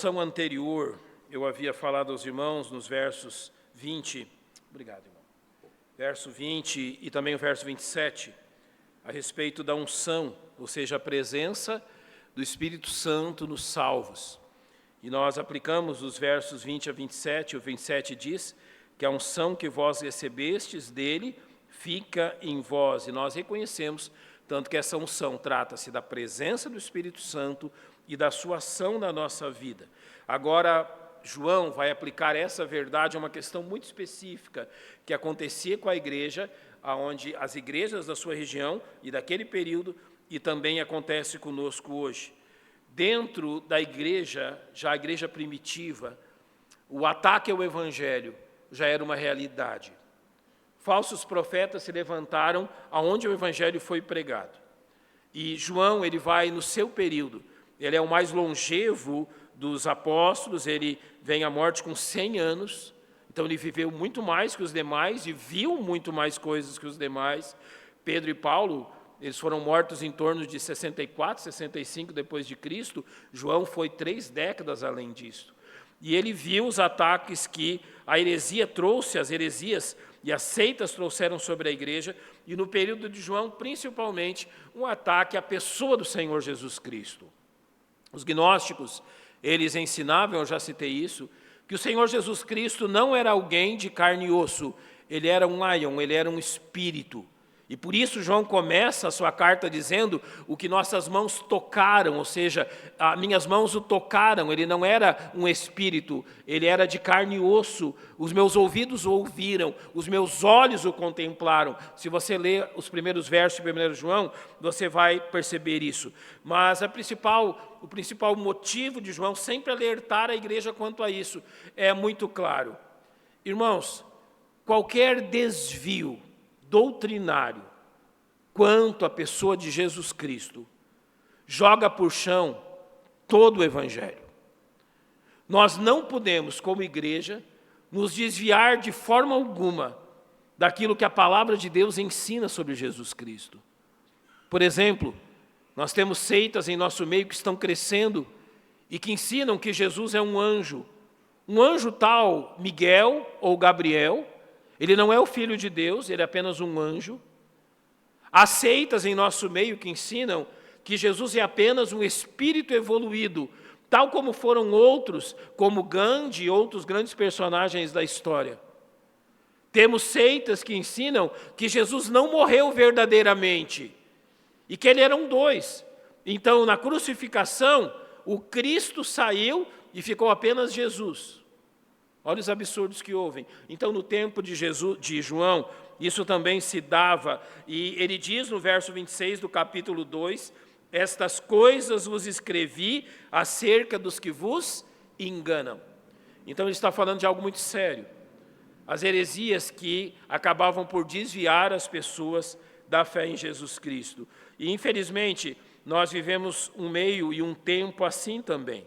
Na sessão anterior, eu havia falado aos irmãos nos versos 20, obrigado, irmão, verso 20 e também o verso 27, a respeito da unção, ou seja, a presença do Espírito Santo nos salvos. E nós aplicamos os versos 20 a 27, o 27 diz que a unção que vós recebestes dele fica em vós, e nós reconhecemos tanto que essa unção trata-se da presença do Espírito Santo e da sua ação na nossa vida. Agora, João vai aplicar essa verdade a uma questão muito específica que acontecia com a igreja, onde as igrejas da sua região e daquele período, e também acontece conosco hoje. Dentro da igreja, já a igreja primitiva, o ataque ao evangelho já era uma realidade. Falsos profetas se levantaram aonde o evangelho foi pregado. E João, ele vai no seu período, ele é o mais longevo dos apóstolos, ele vem à morte com 100 anos, então ele viveu muito mais que os demais e viu muito mais coisas que os demais. Pedro e Paulo, eles foram mortos em torno de 64, 65 depois de Cristo. João foi 3 décadas além disso. E ele viu os ataques que a heresia trouxe, as heresias e as seitas trouxeram sobre a igreja, e no período de João, principalmente, um ataque à pessoa do Senhor Jesus Cristo. Os gnósticos, eles ensinavam, eu já citei isso, que o Senhor Jesus Cristo não era alguém de carne e osso, ele era um aion, ele era um espírito. E por isso João começa a sua carta dizendo o que nossas mãos tocaram, ou seja, minhas mãos o tocaram, ele não era um espírito, ele era de carne e osso, os meus ouvidos o ouviram, os meus olhos o contemplaram. Se você ler os primeiros versos de 1 João, você vai perceber isso. Mas o principal motivo de João sempre alertar a igreja quanto a isso é muito claro. Irmãos, qualquer desvio doutrinário quanto à pessoa de Jesus Cristo joga por chão todo o evangelho. Nós não podemos, como igreja, nos desviar de forma alguma daquilo que a palavra de Deus ensina sobre Jesus Cristo. Por exemplo, nós temos seitas em nosso meio que estão crescendo e que ensinam que Jesus é um anjo tal Miguel ou Gabriel. Ele não é o Filho de Deus, ele é apenas um anjo. Há seitas em nosso meio que ensinam que Jesus é apenas um espírito evoluído, tal como foram outros, como Gandhi e outros grandes personagens da história. Temos seitas que ensinam que Jesus não morreu verdadeiramente e que ele era um dois. Então, na crucificação, o Cristo saiu e ficou apenas Jesus. Olha os absurdos que houve. Então, no tempo de João, isso também se dava. E ele diz no verso 26 do capítulo 2, estas coisas vos escrevi acerca dos que vos enganam. Então, ele está falando de algo muito sério. As heresias que acabavam por desviar as pessoas da fé em Jesus Cristo. E, infelizmente, nós vivemos um meio e um tempo assim também.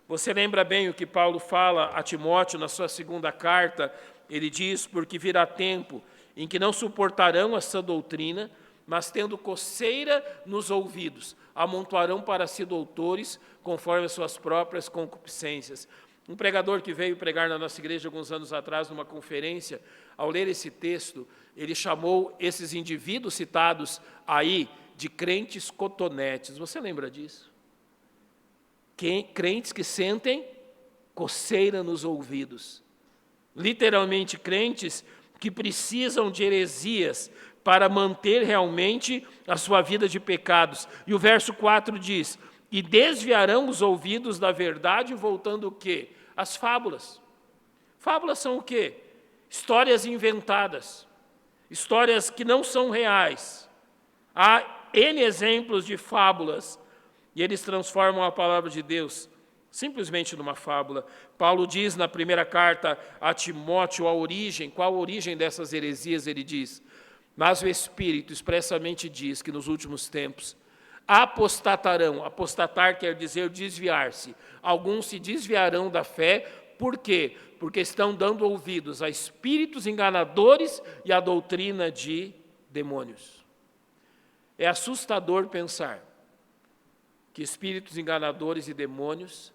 Você lembra bem o que Paulo fala a Timóteo na sua segunda carta? Ele diz, porque virá tempo em que não suportarão essa doutrina, mas tendo coceira nos ouvidos, amontoarão para si doutores, conforme as suas próprias concupiscências. Um pregador que veio pregar na nossa igreja alguns anos atrás, numa conferência, ao ler esse texto, ele chamou esses indivíduos citados aí de crentes cotonetes. Você lembra disso? Crentes que sentem coceira nos ouvidos. Literalmente, crentes que precisam de heresias para manter realmente a sua vida de pecados. E o verso 4 diz, e desviarão os ouvidos da verdade, voltando o quê? As fábulas. Fábulas são o quê? Histórias inventadas. Histórias que não são reais. Há N exemplos de fábulas. E eles transformam a palavra de Deus simplesmente numa fábula. Paulo diz na primeira carta a Timóteo a origem, qual a origem dessas heresias, ele diz. Mas o Espírito expressamente diz que nos últimos tempos apostatarão. Apostatar quer dizer desviar-se. Alguns se desviarão da fé. Por quê? Porque estão dando ouvidos a espíritos enganadores e à doutrina de demônios. É assustador pensar que espíritos enganadores e demônios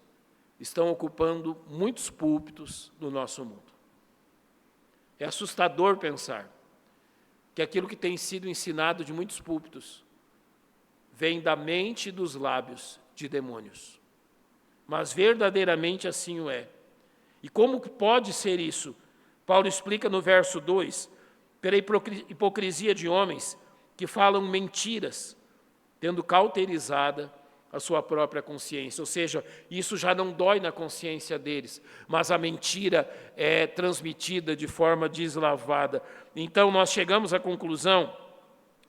estão ocupando muitos púlpitos do nosso mundo. É assustador pensar que aquilo que tem sido ensinado de muitos púlpitos vem da mente e dos lábios de demônios. Mas verdadeiramente assim o é. E como pode ser isso? Paulo explica no verso 2, pela hipocrisia de homens que falam mentiras, tendo cauterizada a sua própria consciência. Ou seja, isso já não dói na consciência deles, mas a mentira é transmitida de forma deslavada. Então, nós chegamos à conclusão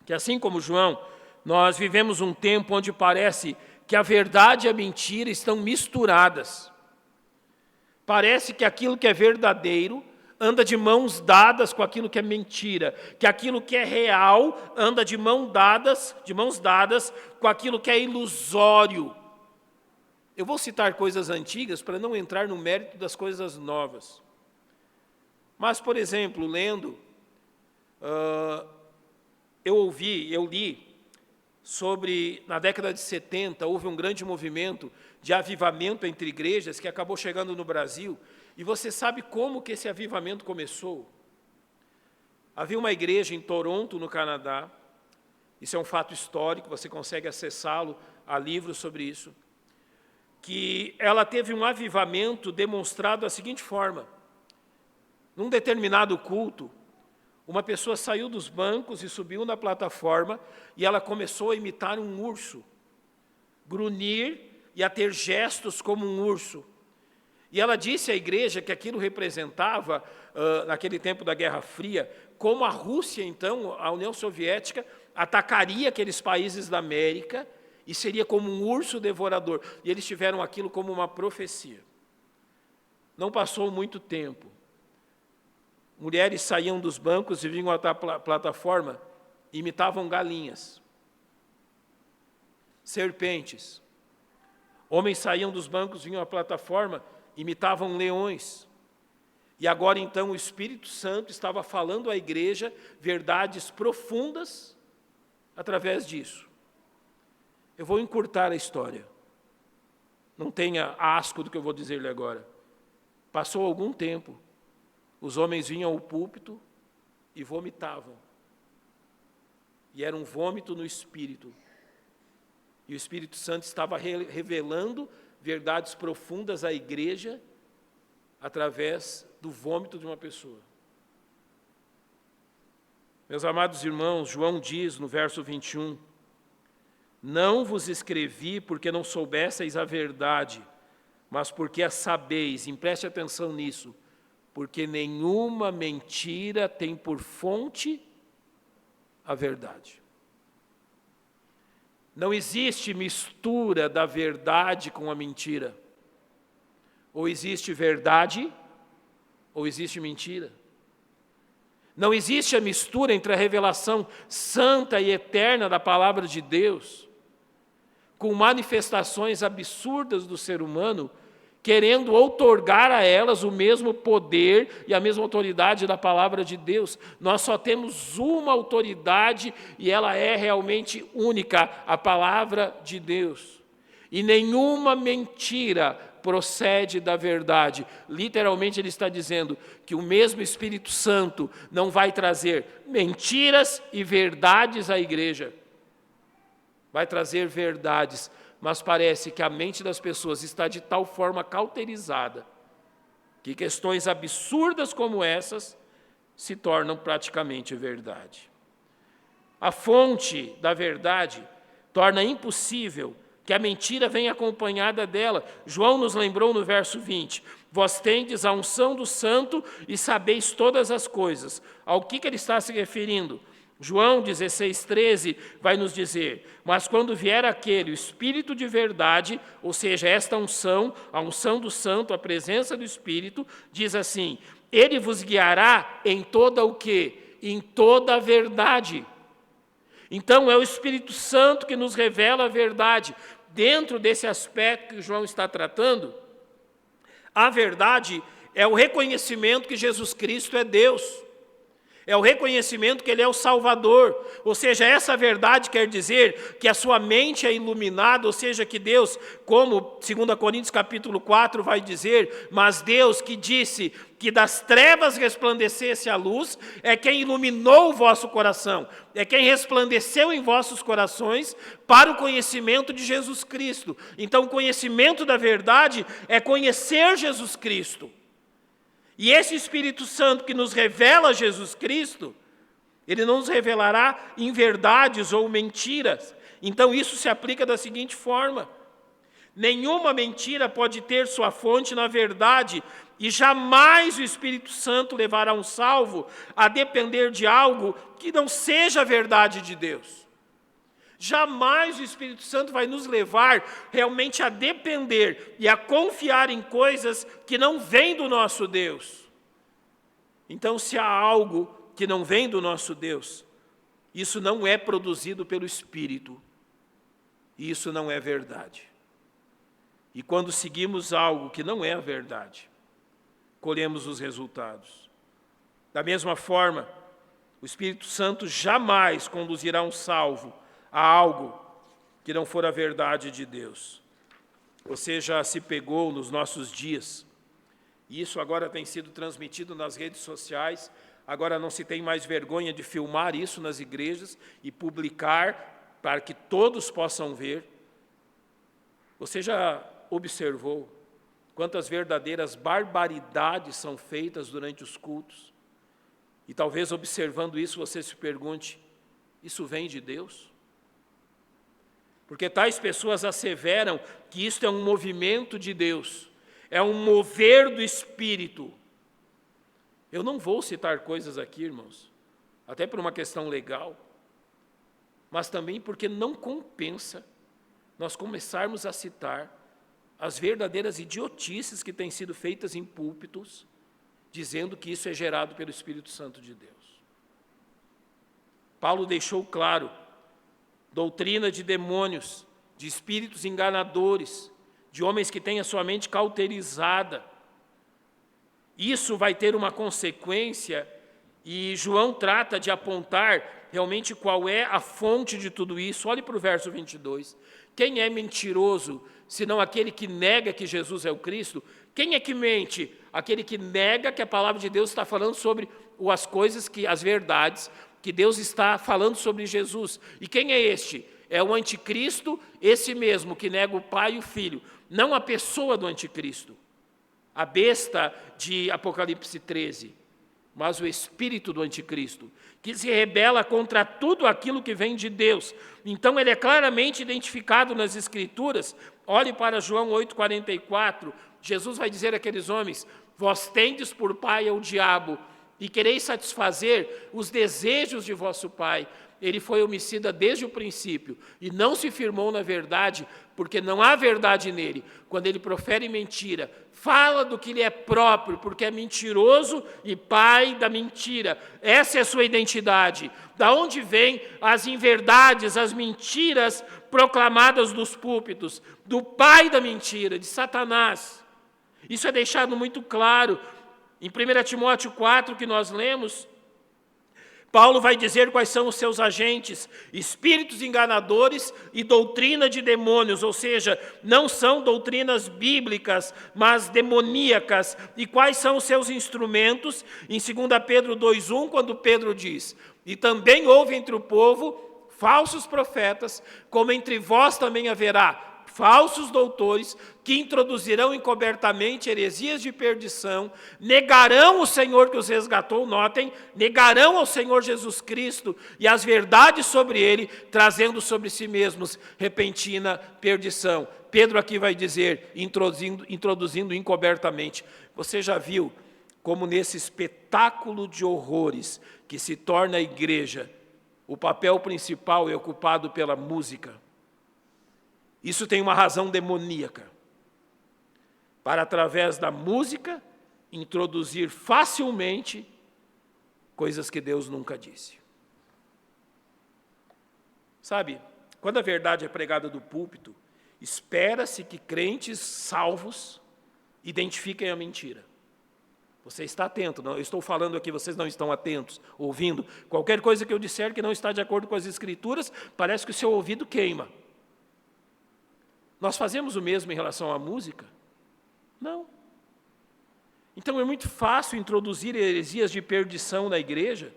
que, assim como João, nós vivemos um tempo onde parece que a verdade e a mentira estão misturadas. Parece que aquilo que é verdadeiro anda de mãos dadas com aquilo que é mentira, que aquilo que é real anda de mãos dadas com aquilo que é ilusório. Eu vou citar coisas antigas para não entrar no mérito das coisas novas. Mas, por exemplo, lendo, eu li sobre, na década de 70, houve um grande movimento de avivamento entre igrejas que acabou chegando no Brasil. E você sabe como que esse avivamento começou? Havia uma igreja em Toronto, no Canadá, isso é um fato histórico, você consegue acessá-lo, há livros sobre isso, que ela teve um avivamento demonstrado da seguinte forma: num determinado culto, uma pessoa saiu dos bancos e subiu na plataforma e ela começou a imitar um urso, grunhir e a ter gestos como um urso. E ela disse à igreja que aquilo representava, naquele tempo da Guerra Fria, como a Rússia, então, a União Soviética, atacaria aqueles países da América e seria como um urso devorador. E eles tiveram aquilo como uma profecia. Não passou muito tempo. Mulheres saíam dos bancos e vinham até a plataforma e imitavam galinhas, serpentes. Homens saíam dos bancos, vinham à plataforma, imitavam leões. E agora, então, o Espírito Santo estava falando à igreja verdades profundas através disso. Eu vou encurtar a história. Não tenha asco do que eu vou dizer-lhe agora. Passou algum tempo, os homens vinham ao púlpito e vomitavam. E era um vômito no Espírito. E o Espírito Santo estava revelando verdades profundas à igreja através do vômito de uma pessoa. Meus amados irmãos, João diz no verso 21, não vos escrevi porque não soubesseis a verdade, mas porque a sabeis, e preste atenção nisso, porque nenhuma mentira tem por fonte a verdade. Não existe mistura da verdade com a mentira. Ou existe verdade, ou existe mentira. Não existe a mistura entre a revelação santa e eterna da palavra de Deus, com manifestações absurdas do ser humano, querendo outorgar a elas o mesmo poder e a mesma autoridade da palavra de Deus. Nós só temos uma autoridade e ela é realmente única, a palavra de Deus. E nenhuma mentira procede da verdade. Literalmente ele está dizendo que o mesmo Espírito Santo não vai trazer mentiras e verdades à igreja. Vai trazer verdades, mas parece que a mente das pessoas está de tal forma cauterizada que questões absurdas como essas se tornam praticamente verdade. A fonte da verdade torna impossível que a mentira venha acompanhada dela. João nos lembrou no verso 20, vós tendes a unção do santo e sabeis todas as coisas. Ao que ele está se referindo? João 16,13 vai nos dizer, mas quando vier aquele, o Espírito de verdade, ou seja, esta unção, a unção do santo, a presença do Espírito, diz assim, ele vos guiará em toda o quê? Em toda a verdade. Então é o Espírito Santo que nos revela a verdade. Dentro desse aspecto que João está tratando, a verdade é o reconhecimento que Jesus Cristo é Deus. É o reconhecimento que Ele é o Salvador. Ou seja, essa verdade quer dizer que a sua mente é iluminada, ou seja, que Deus, como 2 Coríntios capítulo 4 vai dizer, mas Deus que disse que das trevas resplandecesse a luz, é quem iluminou o vosso coração, é quem resplandeceu em vossos corações para o conhecimento de Jesus Cristo. Então, o conhecimento da verdade é conhecer Jesus Cristo. E esse Espírito Santo que nos revela Jesus Cristo, ele não nos revelará inverdades ou mentiras. Então isso se aplica da seguinte forma: nenhuma mentira pode ter sua fonte na verdade, e jamais o Espírito Santo levará um salvo a depender de algo que não seja a verdade de Deus. Jamais o Espírito Santo vai nos levar realmente a depender e a confiar em coisas que não vêm do nosso Deus. Então, se há algo que não vem do nosso Deus, isso não é produzido pelo Espírito, e isso não é verdade. E quando seguimos algo que não é a verdade, colhemos os resultados. Da mesma forma, o Espírito Santo jamais conduzirá um salvo a algo que não for a verdade de Deus. Você já se pegou nos nossos dias, e isso agora tem sido transmitido nas redes sociais, agora não se tem mais vergonha de filmar isso nas igrejas e publicar para que todos possam ver. Você já observou quantas verdadeiras barbaridades são feitas durante os cultos? E talvez observando isso você se pergunte, isso vem de Deus? Porque tais pessoas asseveram que isto é um movimento de Deus, é um mover do Espírito. Eu não vou citar coisas aqui, irmãos, até por uma questão legal, mas também porque não compensa nós começarmos a citar as verdadeiras idiotices que têm sido feitas em púlpitos, dizendo que isso é gerado pelo Espírito Santo de Deus. Paulo deixou claro: doutrina de demônios, de espíritos enganadores, de homens que têm a sua mente cauterizada. Isso vai ter uma consequência, e João trata de apontar realmente qual é a fonte de tudo isso. Olhe para o verso 22. Quem é mentiroso, senão aquele que nega que Jesus é o Cristo? Quem é que mente? Aquele que nega que a palavra de Deus está falando sobre as coisas, as verdades, que Deus está falando sobre Jesus. E quem é este? É o anticristo, esse mesmo que nega o Pai e o Filho, não a pessoa do anticristo, a besta de Apocalipse 13, mas o espírito do anticristo, que se rebela contra tudo aquilo que vem de Deus. Então ele é claramente identificado nas Escrituras. Olhe para João 8,44, Jesus vai dizer àqueles homens: vós tendes por pai ao diabo, e quereis satisfazer os desejos de vosso pai. Ele foi homicida desde o princípio e não se firmou na verdade, porque não há verdade nele. Quando ele profere mentira, fala do que lhe é próprio, porque é mentiroso e pai da mentira. Essa é a sua identidade. Da onde vêm as inverdades, as mentiras proclamadas dos púlpitos? Do pai da mentira, de Satanás. Isso é deixado muito claro em 1 Timóteo 4, que nós lemos. Paulo vai dizer quais são os seus agentes: espíritos enganadores e doutrina de demônios, ou seja, não são doutrinas bíblicas, mas demoníacas. E quais são os seus instrumentos? Em 2 Pedro 2,1, quando Pedro diz: e também houve entre o povo falsos profetas, como entre vós também haverá falsos doutores, que introduzirão encobertamente heresias de perdição, negarão o Senhor que os resgatou, notem, negarão ao Senhor Jesus Cristo e as verdades sobre ele, trazendo sobre si mesmos repentina perdição. Pedro aqui vai dizer, introduzindo encobertamente. Você já viu como nesse espetáculo de horrores que se torna a igreja, o papel principal é ocupado pela música? Isso tem uma razão demoníaca, para através da música introduzir facilmente coisas que Deus nunca disse. Sabe, quando a verdade é pregada do púlpito, espera-se que crentes salvos identifiquem a mentira. Você está atento, não? Eu estou falando aqui, vocês não estão atentos, ouvindo. Qualquer coisa que eu disser que não está de acordo com as Escrituras, parece que o seu ouvido queima. Nós fazemos o mesmo em relação à música? Não. Então é muito fácil introduzir heresias de perdição na igreja,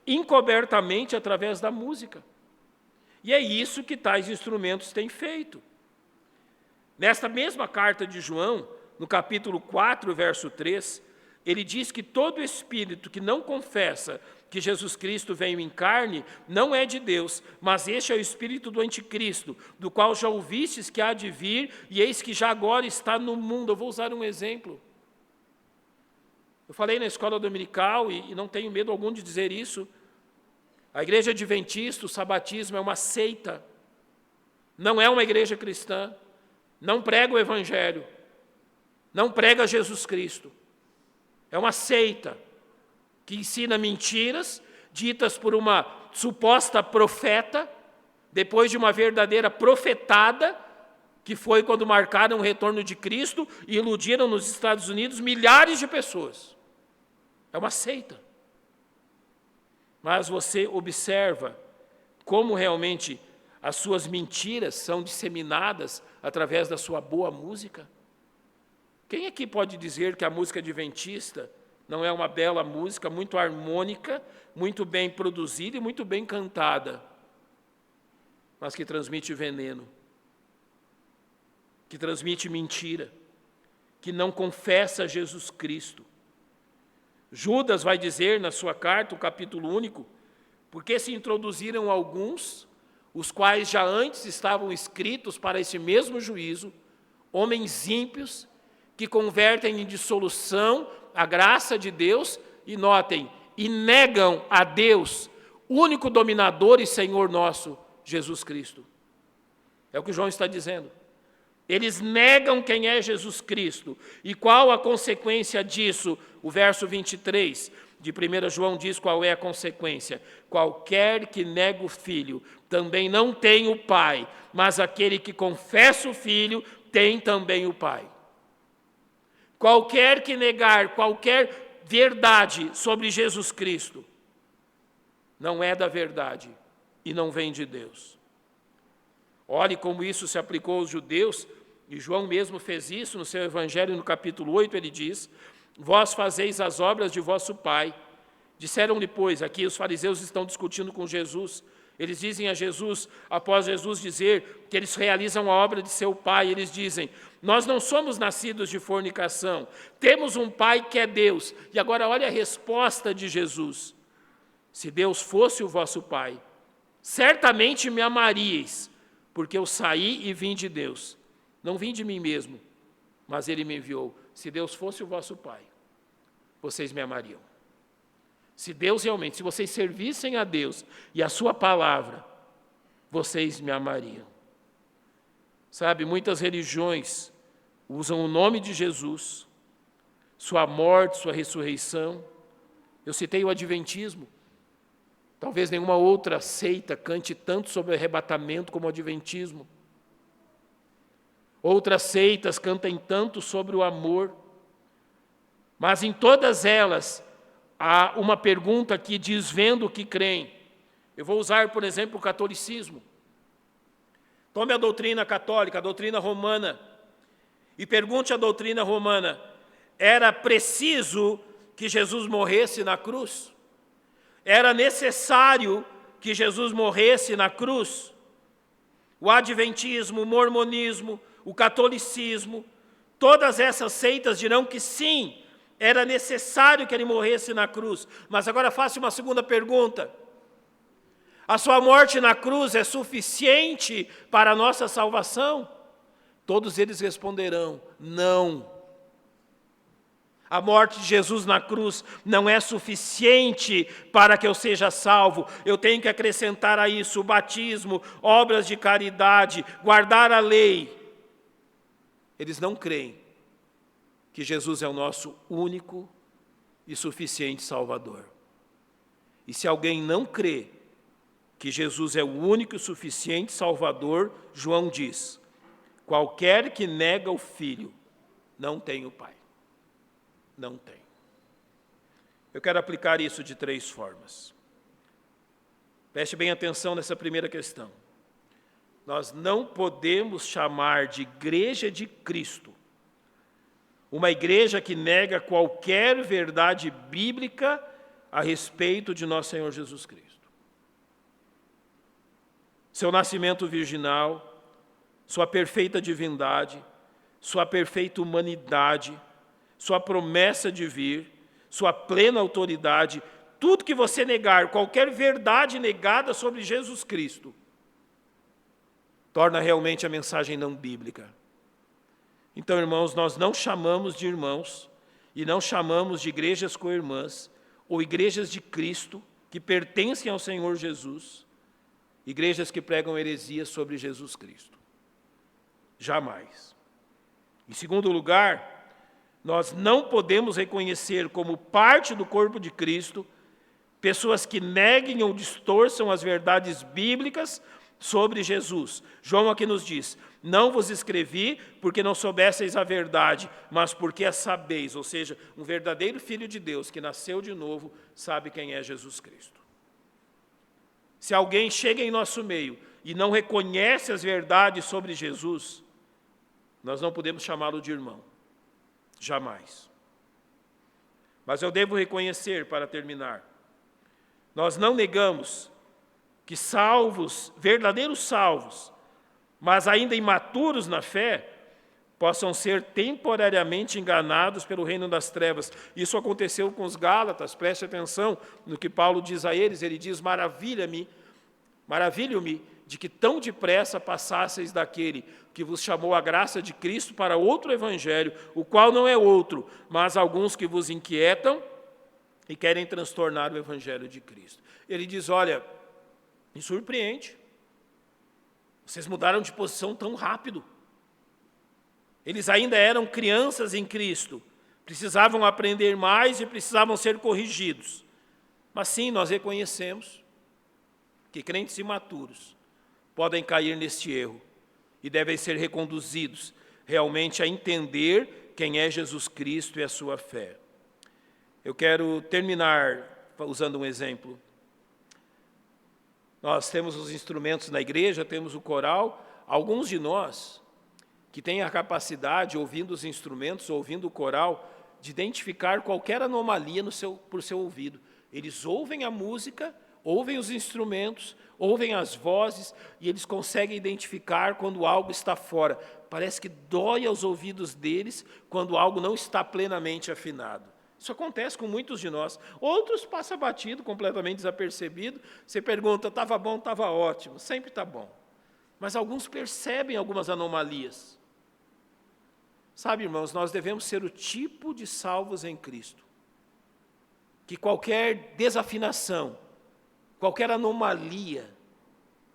encobertamente através da música. E é isso que tais instrumentos têm feito. Nesta mesma carta de João, no capítulo 4, verso 3, ele diz que todo espírito que não confessa que Jesus Cristo veio em carne não é de Deus, mas este é o espírito do anticristo, do qual já ouvistes que há de vir, e eis que já agora está no mundo. Eu vou usar um exemplo. Eu falei na escola dominical, e não tenho medo algum de dizer isso, a igreja adventista, o sabatismo é uma seita, não é uma igreja cristã, não prega o evangelho, não prega Jesus Cristo. É uma seita que ensina mentiras, ditas por uma suposta profeta, depois de uma verdadeira profetada, que foi quando marcaram o retorno de Cristo e iludiram nos Estados Unidos milhares de pessoas. É uma seita. Mas você observa como realmente as suas mentiras são disseminadas através da sua boa música? Quem aqui pode dizer que a música adventista não é uma bela música, muito harmônica, muito bem produzida e muito bem cantada, mas que transmite veneno, que transmite mentira, que não confessa Jesus Cristo? Judas vai dizer na sua carta, o capítulo único, porque se introduziram alguns, os quais já antes estavam escritos para esse mesmo juízo, homens ímpios, que convertem em dissolução a graça de Deus, e notem, e negam a Deus, único dominador e Senhor nosso, Jesus Cristo. É o que João está dizendo. Eles negam quem é Jesus Cristo. E qual a consequência disso? O verso 23 de 1 João diz qual é a consequência. Qualquer que nega o Filho também não tem o Pai, mas aquele que confessa o Filho tem também o Pai. Qualquer que negar qualquer verdade sobre Jesus Cristo não é da verdade e não vem de Deus. Olhe como isso se aplicou aos judeus, e João mesmo fez isso no seu Evangelho, no capítulo 8, ele diz: vós fazeis as obras de vosso pai. Disseram-lhe, pois, aqui os fariseus estão discutindo com Jesus, eles dizem a Jesus, após Jesus dizer que eles realizam a obra de seu pai, eles dizem: nós não somos nascidos de fornicação, temos um pai que é Deus. E agora olha a resposta de Jesus: se Deus fosse o vosso pai, certamente me amaríeis, porque eu saí e vim de Deus. Não vim de mim mesmo, mas ele me enviou. Se Deus fosse o vosso pai, vocês me amariam. Se Deus realmente, se vocês servissem a Deus e a sua palavra, vocês me amariam. Sabe, muitas religiões usam o nome de Jesus, sua morte, sua ressurreição. Eu citei o adventismo. Talvez nenhuma outra seita cante tanto sobre o arrebatamento como o adventismo. Outras seitas cantem tanto sobre o amor. Mas em todas elas, há uma pergunta que diz, vendo o que creem. Eu vou usar, por exemplo, o catolicismo. Tome a doutrina católica, a doutrina romana, e pergunte à doutrina romana: era preciso que Jesus morresse na cruz? Era necessário que Jesus morresse na cruz? O adventismo, o mormonismo, o catolicismo, todas essas seitas dirão que sim, era necessário que ele morresse na cruz. Mas agora faça uma segunda pergunta: a sua morte na cruz é suficiente para a nossa salvação? Todos eles responderão: não. A morte de Jesus na cruz não é suficiente para que eu seja salvo. Eu tenho que acrescentar a isso o batismo, obras de caridade, guardar a lei. Eles não creem que Jesus é o nosso único e suficiente Salvador. E se alguém não crê que Jesus é o único e suficiente Salvador, João diz: qualquer que nega o Filho não tem o Pai. Não tem. Eu quero aplicar isso de 3 formas. Preste bem atenção nessa primeira questão. Nós não podemos chamar de igreja de Cristo uma igreja que nega qualquer verdade bíblica a respeito de nosso Senhor Jesus Cristo. Seu nascimento virginal, sua perfeita divindade, sua perfeita humanidade, sua promessa de vir, sua plena autoridade, tudo que você negar, qualquer verdade negada sobre Jesus Cristo, torna realmente a mensagem não bíblica. Então, irmãos, nós não chamamos de irmãos e não chamamos de igrejas co-irmãs ou igrejas de Cristo que pertencem ao Senhor Jesus, igrejas que pregam heresias sobre Jesus Cristo. Jamais. Em segundo lugar, nós não podemos reconhecer como parte do corpo de Cristo pessoas que neguem ou distorçam as verdades bíblicas sobre Jesus. João aqui nos diz: não vos escrevi porque não soubesseis a verdade, mas porque a sabeis. Ou seja, um verdadeiro filho de Deus que nasceu de novo sabe quem é Jesus Cristo. Se alguém chega em nosso meio e não reconhece as verdades sobre Jesus, nós não podemos chamá-lo de irmão. Jamais. Mas eu devo reconhecer, para terminar, nós não negamos que salvos, verdadeiros salvos, mas ainda imaturos na fé, possam ser temporariamente enganados pelo reino das trevas. Isso aconteceu com os Gálatas, preste atenção no que Paulo diz a eles. Ele diz: maravilho-me de que tão depressa passasseis daquele que vos chamou a graça de Cristo para outro evangelho, o qual não é outro, mas alguns que vos inquietam e querem transtornar o evangelho de Cristo. Ele diz: olha, me surpreende. Vocês mudaram de posição tão rápido. Eles ainda eram crianças em Cristo, precisavam aprender mais e precisavam ser corrigidos. Mas sim, nós reconhecemos que crentes imaturos podem cair neste erro e devem ser reconduzidos realmente a entender quem é Jesus Cristo e a sua fé. Eu quero terminar usando um exemplo. Nós temos os instrumentos na igreja, temos o coral. Alguns de nós que têm a capacidade, ouvindo os instrumentos, ouvindo o coral, de identificar qualquer anomalia por seu ouvido. Eles ouvem a música, ouvem os instrumentos, ouvem as vozes, e eles conseguem identificar quando algo está fora. Parece que dói aos ouvidos deles quando algo não está plenamente afinado. Isso acontece com muitos de nós. Outros passam batido, completamente desapercebido. Você pergunta: estava bom, estava ótimo. Sempre está bom. Mas alguns percebem algumas anomalias. Sabe, irmãos, nós devemos ser o tipo de salvos em Cristo que qualquer desafinação, qualquer anomalia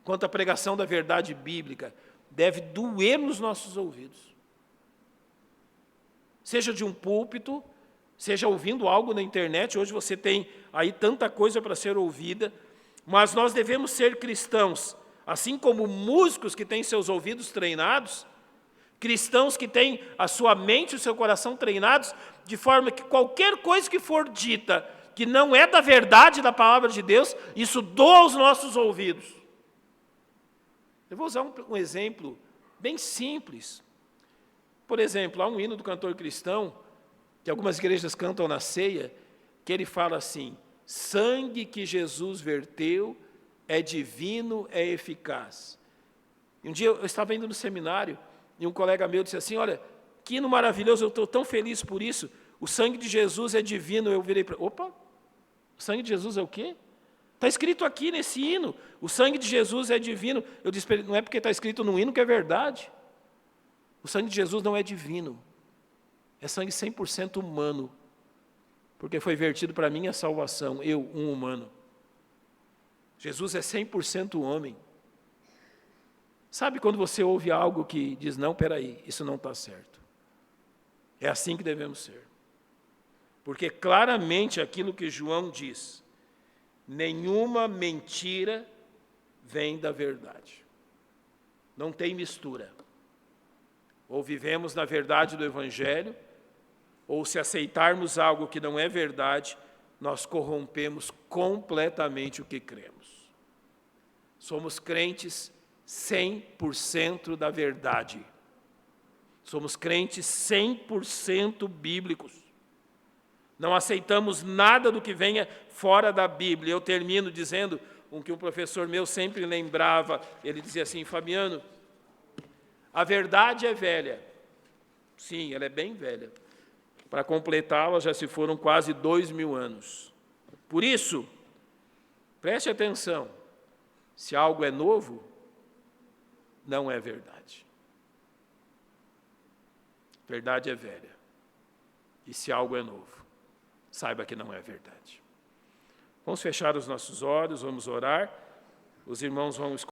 quanto à pregação da verdade bíblica deve doer nos nossos ouvidos. Seja de um púlpito, seja ouvindo algo na internet. Hoje você tem aí tanta coisa para ser ouvida, mas nós devemos ser cristãos, assim como músicos que têm seus ouvidos treinados, cristãos que têm a sua mente e o seu coração treinados, de forma que qualquer coisa que for dita, que não é da verdade da palavra de Deus, isso doa aos nossos ouvidos. Eu vou usar um exemplo bem simples. Por exemplo, há um hino do cantor cristão, que algumas igrejas cantam na ceia, que ele fala assim: sangue que Jesus verteu é divino, é eficaz. E um dia eu estava indo no seminário, e um colega meu disse assim: olha, que hino maravilhoso, eu estou tão feliz por isso, o sangue de Jesus é divino. Eu virei para: opa, o sangue de Jesus é o quê? Está escrito aqui nesse hino, o sangue de Jesus é divino. Eu disse para ele: não é porque está escrito no hino que é verdade. O sangue de Jesus não é divino. É sangue 100% humano, porque foi vertido para minha salvação, eu, um humano. Jesus é 100% homem. Sabe quando você ouve algo que diz: não, peraí, isso não está certo. É assim que devemos ser. Porque claramente aquilo que João diz, nenhuma mentira vem da verdade. Não tem mistura. Ou vivemos na verdade do Evangelho, ou se aceitarmos algo que não é verdade, nós corrompemos completamente o que cremos. Somos crentes 100% da verdade. Somos crentes 100% bíblicos. Não aceitamos nada do que venha fora da Bíblia. Eu termino dizendo o que um professor meu sempre lembrava. Ele dizia assim: Fabiano, a verdade é velha. Sim, ela é bem velha. Para completá-la já se foram quase 2000 anos. Por isso, preste atenção, se algo é novo, não é verdade. Verdade é velha. E se algo é novo, saiba que não é verdade. Vamos fechar os nossos olhos, vamos orar. Os irmãos vão escutar.